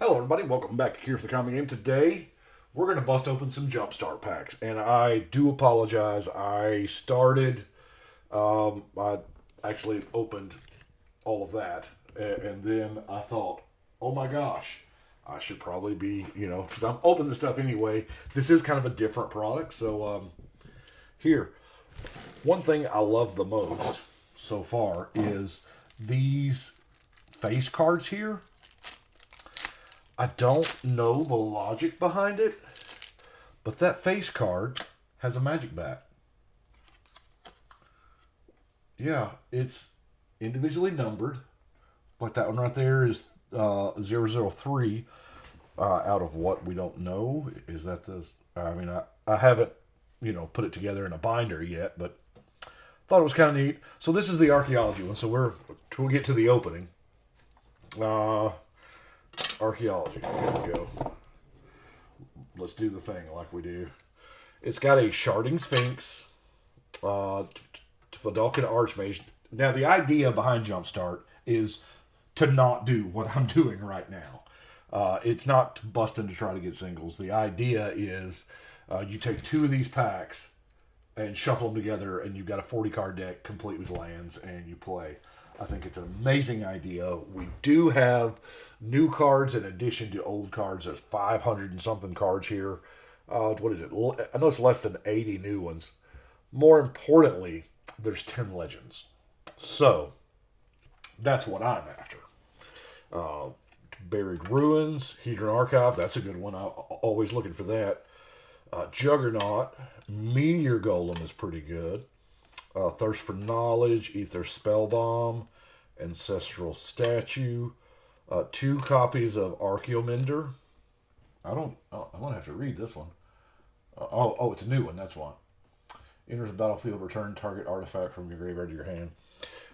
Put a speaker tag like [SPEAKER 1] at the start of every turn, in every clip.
[SPEAKER 1] Hello everybody, welcome back to Cure for the Common Game. Today, we're going to bust open some JumpStart packs. And I do apologize, I actually opened all of that. And then I thought, oh my gosh, I should probably be, because I'm opening this stuff anyway. This is kind of a different product. So, here, one thing I love the most so far is these face cards here. I don't know the logic behind it, but that face card has a magic bat. Yeah, it's individually numbered, but that one right there is 003 out of what we don't know. Is that this? I haven't, put it together in a binder yet, but thought it was kind of neat. So this is the archaeology one, so we'll get to the opening. Archaeology. Here we go. Let's do the thing like we do. It's got a sharding sphinx, Fadalkin Archmage. Now, the idea behind JumpStart is to not do what I'm doing right now. It's not busting to try to get singles. The idea is you take two of these packs and shuffle them together, and you've got a 40-card deck complete with lands, and you play. I think it's an amazing idea. We do have new cards in addition to old cards. There's 500 and something cards here. What is it? I know it's less than 80 new ones. More importantly, there's 10 legends. So, that's what I'm after. Buried Ruins, Hedron Archive, that's a good one. I'm always looking for that. Juggernaut, Meteor Golem is pretty good. Thirst for Knowledge, Ether Spellbomb, Ancestral Statue, 2 copies of Archaeomender. I'm gonna have to read this one. It's a new one. That's one. Enters the battlefield, return target artifact from your graveyard to your hand.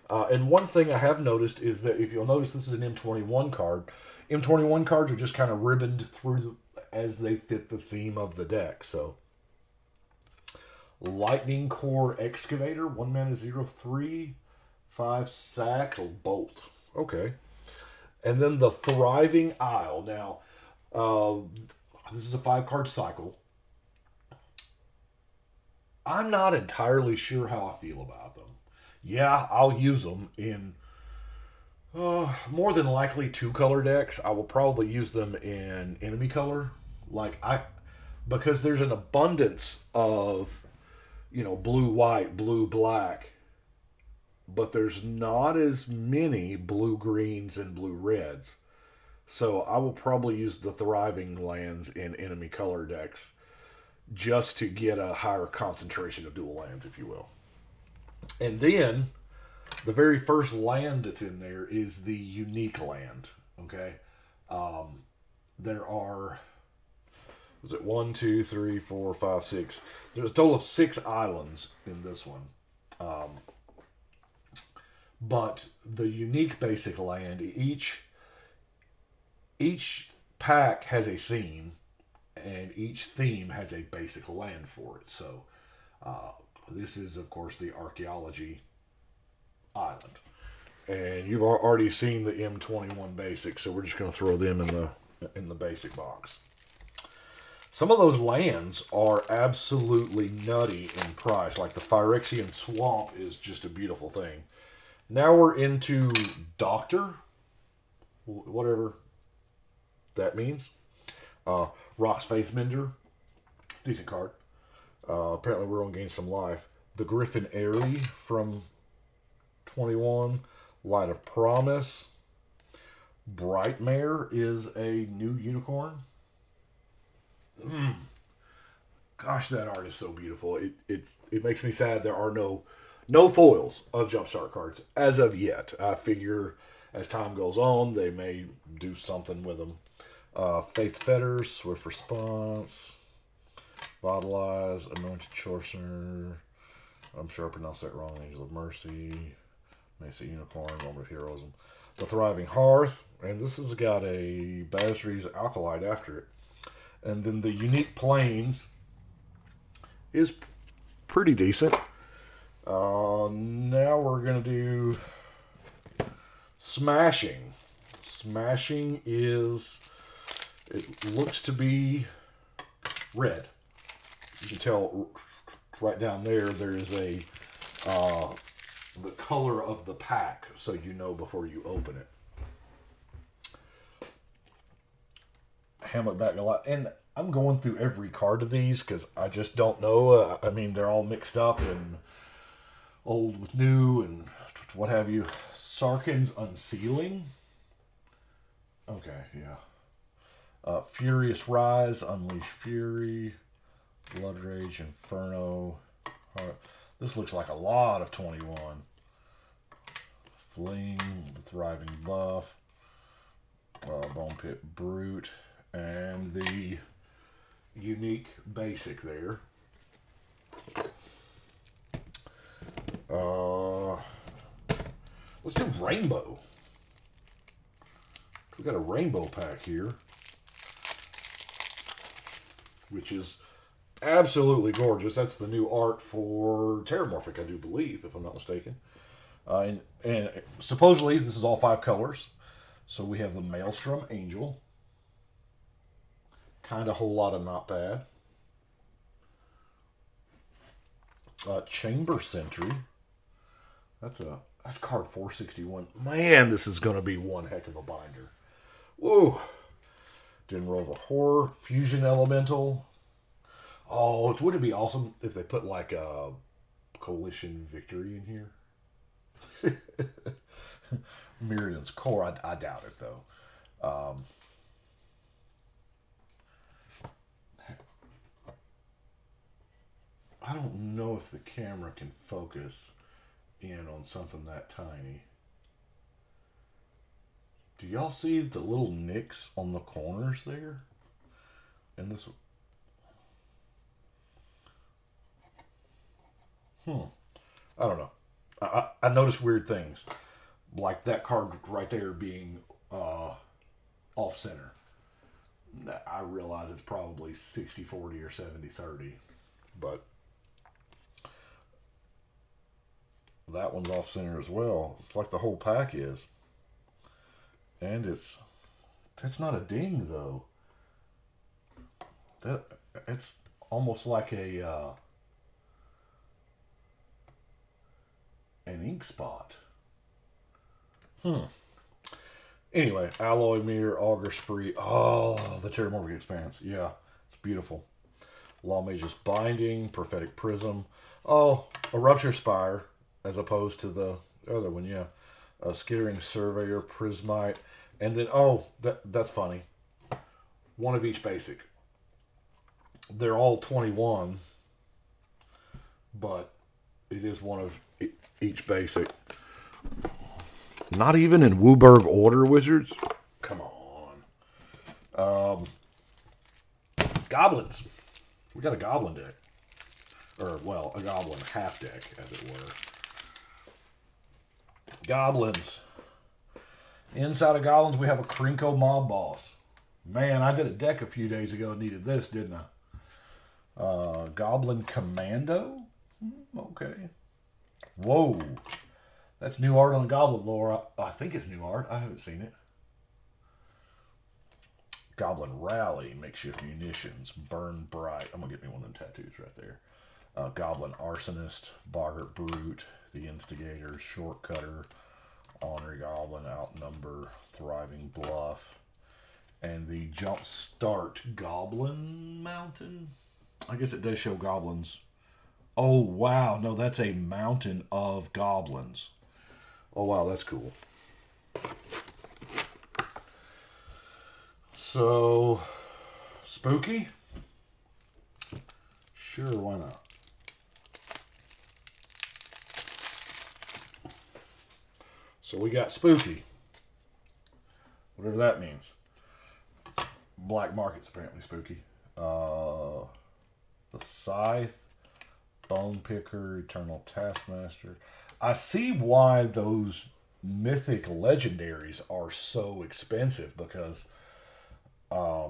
[SPEAKER 1] And one thing I have noticed is that if you'll notice, this is an M21 card. M21 cards are just kind of ribboned through as they fit the theme of the deck. So. Lightning Core Excavator, 1 mana 0/3, 5 sack, bolt. Okay. And then the Thriving Isle. Now, this is a 5-card cycle. I'm not entirely sure how I feel about them. Yeah, I'll use them in more than likely 2-color decks. I will probably use them in enemy color. Because there's an abundance of blue, white, blue, black. But there's not as many blue, greens, and blue, reds. So I will probably use the Thriving lands in enemy color decks just to get a higher concentration of dual lands, if you will. And then, the very first land that's in there is the unique land. Okay? There are... Was it 1, 2, 3, 4, 5, 6? There's a total of 6 islands in this one. But the unique basic land, each pack has a theme, and each theme has a basic land for it. So this is, of course, the Archaeology Island. And you've already seen the M21 basics, so we're just going to throw them in the basic box. Some of those lands are absolutely nutty in price. Like the Phyrexian Swamp is just a beautiful thing. Now we're into Doctor, whatever that means. Rock's Faithmender, decent card. Apparently we're going to gain some life. The Griffin Airy from 21. Light of Promise. Brightmare is a new unicorn. Gosh, that art is so beautiful. It makes me sad there are no foils of JumpStart cards as of yet. I figure as time goes on, they may do something with them. Faith Fetters, Swift Response, Vitalize, Anointed Sorcerer. I'm sure I pronounced that wrong. Angel of Mercy, Mesa Unicorn, Moment of Heroism. The Thriving Hearth, and this has got a Basri's Alkalite after it. And then the Unique Plains is pretty decent. Now we're going to do Smashing. Smashing is It looks to be red. You can tell right down there, there's a the color of the pack, so you know before you open it. Hamlet back a lot. And I'm going through every card of these because I just don't know. I mean, they're all mixed up and old with new and what have you. Sarkhan's Unsealing. Okay, yeah. Furious Rise, Unleash Fury, Blood Rage, Inferno. This looks like a lot of 21. Fling, the Thriving Buff, Bone Pit Brute, and the unique basic there. Let's do Rainbow. We got a Rainbow pack here, which is absolutely gorgeous. That's the new art for Terramorphic, I do believe, if I'm not mistaken. And supposedly this is all 5 colors. So we have the Maelstrom Angel. Kind of whole lot of not bad. Chamber Sentry. That's card 461. Man, this is going to be one heck of a binder. Whoa. General of a Horror. Fusion Elemental. Oh, would it be awesome if they put like a Coalition Victory in here? Mirrodin's Core, I doubt it though. I don't know if the camera can focus in on something that tiny. Do y'all see the little nicks on the corners there? And this... I don't know. I noticed weird things. Like that card right there being off center. I realize it's probably 60-40 or 70-30. But that one's off center as well. It's like the whole pack is. And that's not a ding though. It's almost like an ink spot. Anyway, Alloy Mirror, Augur Spree. Oh, the Terramorphic Expanse. Yeah, it's beautiful. Law Mage's Binding, Prophetic Prism. Oh, a Rupture Spire, as opposed to the other one, yeah. A Skittering Surveyor, Prismite. And then, that's funny. One of each basic. They're all 21, but it is one of each basic. Not even in Wooburg Order Wizards? Come on. Goblins. We got a Goblin deck. Or, well, a Goblin half deck, as it were. Goblins. Inside of Goblins, we have a Krinko Mob Boss. Man, I did a deck a few days ago and needed this, didn't I? Goblin Commando? Okay. Whoa. That's new art on the Goblin lore. I think it's new art. I haven't seen it. Goblin Rally, Makeshift Munitions, Burn Bright. I'm going to get me one of them tattoos right there. Goblin Arsonist, Boggart Brute, the Instigator, Shortcutter, Ornery Goblin, Outnumber, Thriving Bluff, and the JumpStart Goblin Mountain. I guess it does show goblins. Oh, wow. No, that's a mountain of goblins. Oh, wow, that's cool. So, spooky? Sure, why not? So we got spooky. Whatever that means. Black market's apparently spooky. The Scythe, Bone Picker, Eternal Taskmaster. I see why those mythic legendaries are so expensive because, I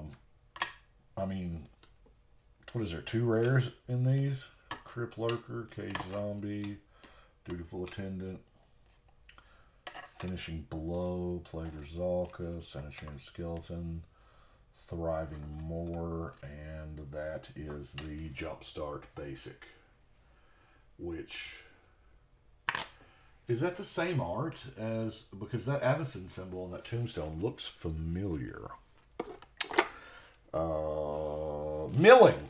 [SPEAKER 1] mean, what is there, 2 rares in these? Crypt Lurker, Cage Zombie, Dutiful Attendant, Finishing Blow, Plague Zalka, Sanitarium Skeleton, Thriving More, and that is the JumpStart Basic, which is that the same art as, because that Avison symbol on that tombstone looks familiar. Milling.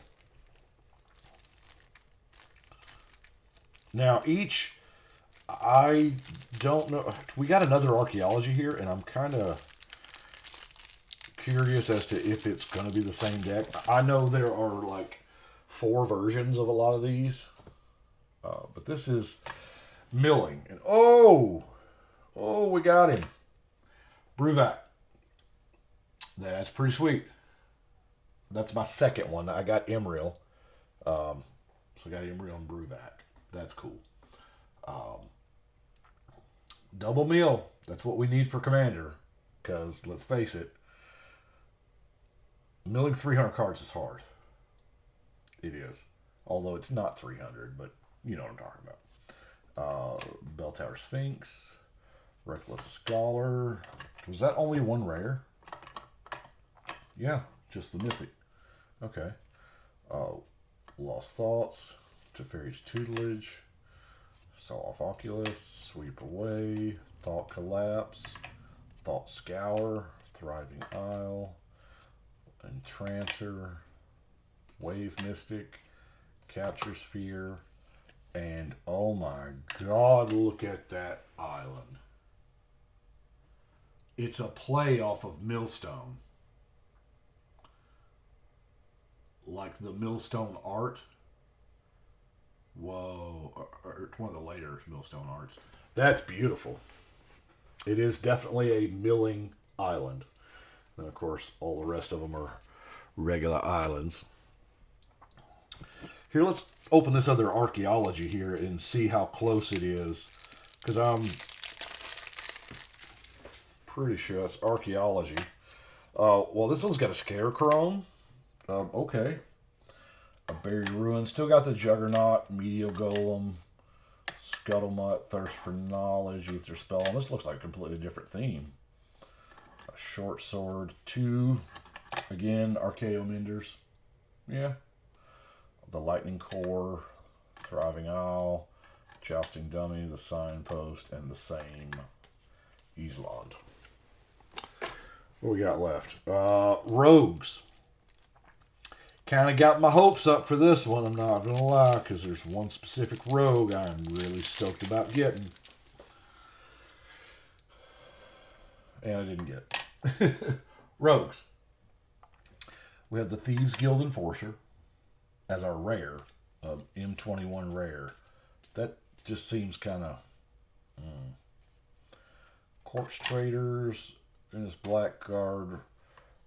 [SPEAKER 1] Now each, I don't know. We got another archaeology here, and I'm kind of curious as to if it's going to be the same deck. I know there are like 4 versions of a lot of these, but this is milling. And oh, we got him. Bruvac. That's pretty sweet. That's my second one. I got Emriel. So I got Emriel and Bruvac. That's cool. Double mill. That's what we need for Commander. Because, let's face it, milling 300 cards is hard. It is. Although it's not 300, but you know what I'm talking about. Bell Tower Sphinx. Reckless Scholar. Was that only 1 rare? Yeah, just the Mythic. Okay. Lost Thoughts. Teferi's Tutelage. Saw Off Oculus. Sweep Away. Thought Collapse. Thought Scour. Thriving Isle. Entrancer. Wave Mystic. Capture Sphere. And oh my god, look at that island. It's a play off of Millstone. Like the Millstone art. Whoa. Or one of the later Millstone arts. That's beautiful. It is definitely a milling island. And of course, all the rest of them are regular islands. Here, let's open this other archaeology here and see how close it is. Because I'm pretty sure it's archaeology. Well, this one's got a Scarecrow. Okay. A Buried Ruin. Still got the Juggernaut, Medial Golem, Scuttlemutt, Thirst for Knowledge, Ether Spell. And this looks like a completely different theme. A Short Sword. 2, again, Archaeomenders. Yeah. The Lightning Core, Thriving Isle, Jousting Dummy, the Signpost, and the same Island. What we got left? Rogues. Kind of got my hopes up for this one, I'm not going to lie, because there's one specific rogue I'm really stoked about getting. And I didn't get it. Rogues. We have the Thieves Guild Enforcer as our rare, M21 rare. That just seems kind of... Corpse Traders in this blackguard.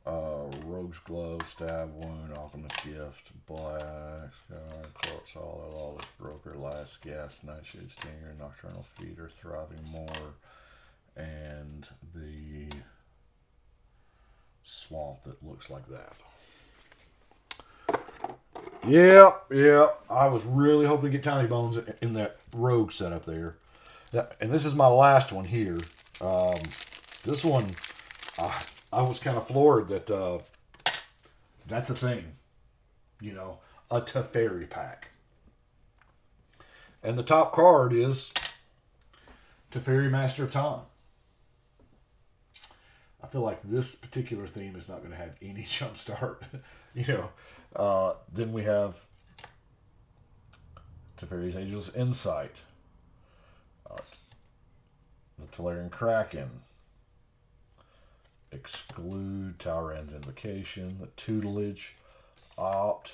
[SPEAKER 1] Rogue's Glove, Stab Wound, Alchemist Gift, Black Sky, Corpse Hollow, Lawless Broker, Last Gasp, Nightshade Stinger, Nocturnal Feeder, Thriving More, and the Swamp that looks like that. Yeah. I was really hoping to get Tiny Bones in that Rogue setup there. And this is my last one here. This one, I was kind of floored that that's a thing. You know, a Teferi pack. And the top card is Teferi, Master of Time. I feel like this particular theme is not going to have any jumpstart. You know, then we have Teferi's Angel's Insight. The Tolarian Kraken. Exclude, Talrand's Invocation, the Tutelage, Opt,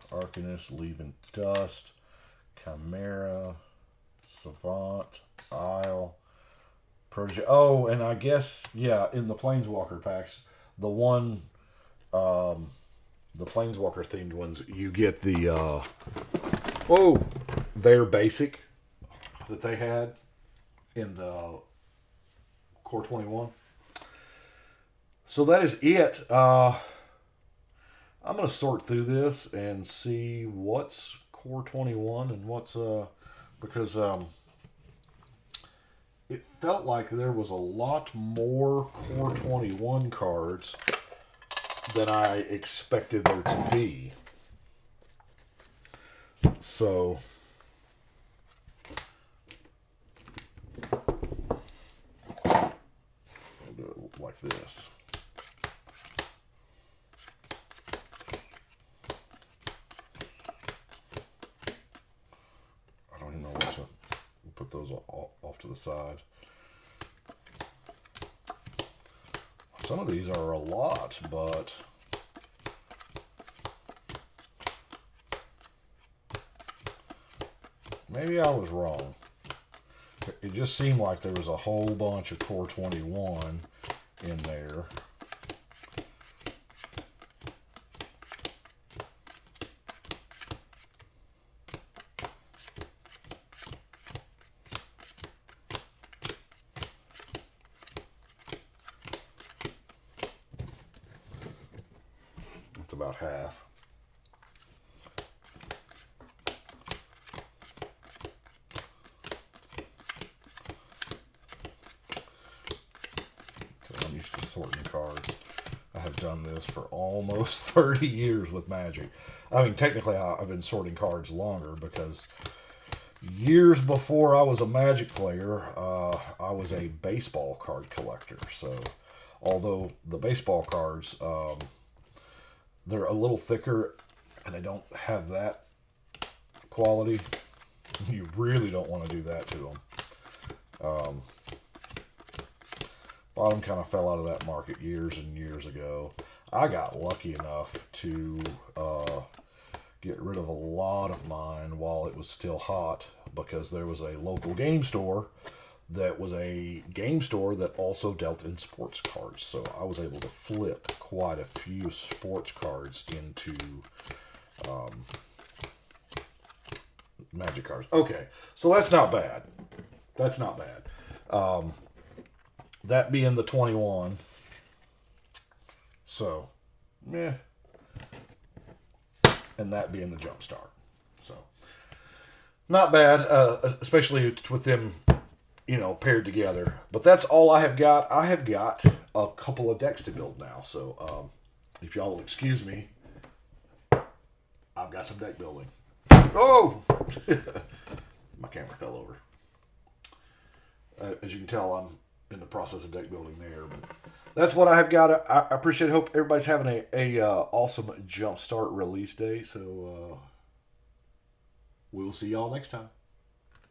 [SPEAKER 1] Arcanist, Leaving Dust, Chimera, Savant, Isle, Protege. Oh, and I guess, yeah, in the Planeswalker packs, the one, the Planeswalker themed ones, you get the, their basic that they had in the Core 21. So that is it. I'm going to sort through this and see what's Core 21 and what's... because it felt like there was a lot more Core 21 cards than I expected there to be. So I'll do it like this. I don't even know what to put those off to the side. Some of these are a lot, but maybe I was wrong. It just seemed like there was a whole bunch of Core 21 in there. That's about half. I'm used to sorting cards. I have done this for almost 30 years with Magic. I mean, technically, I've been sorting cards longer because years before I was a Magic player, I was a baseball card collector. So, although the baseball cards, they're a little thicker and they don't have that quality, you really don't want to do that to them. Bottom kind of fell out of that market years and years ago. I got lucky enough to get rid of a lot of mine while it was still hot because there was a local game store that was a game store that also dealt in sports cards. So I was able to flip quite a few sports cards into Magic cards. Okay, so that's not bad. That's not bad. That being the 21. So, meh. And that being the JumpStart. So, not bad, especially with them, you know, paired together. But that's all I have got. I have got a couple of decks to build now. So, if y'all will excuse me, I've got some deck building. Oh! My camera fell over. As you can tell, I'm in the process of deck building there. But that's what I have got. I appreciate it. Hope everybody's having a awesome JumpStart release day. So, we'll see y'all next time.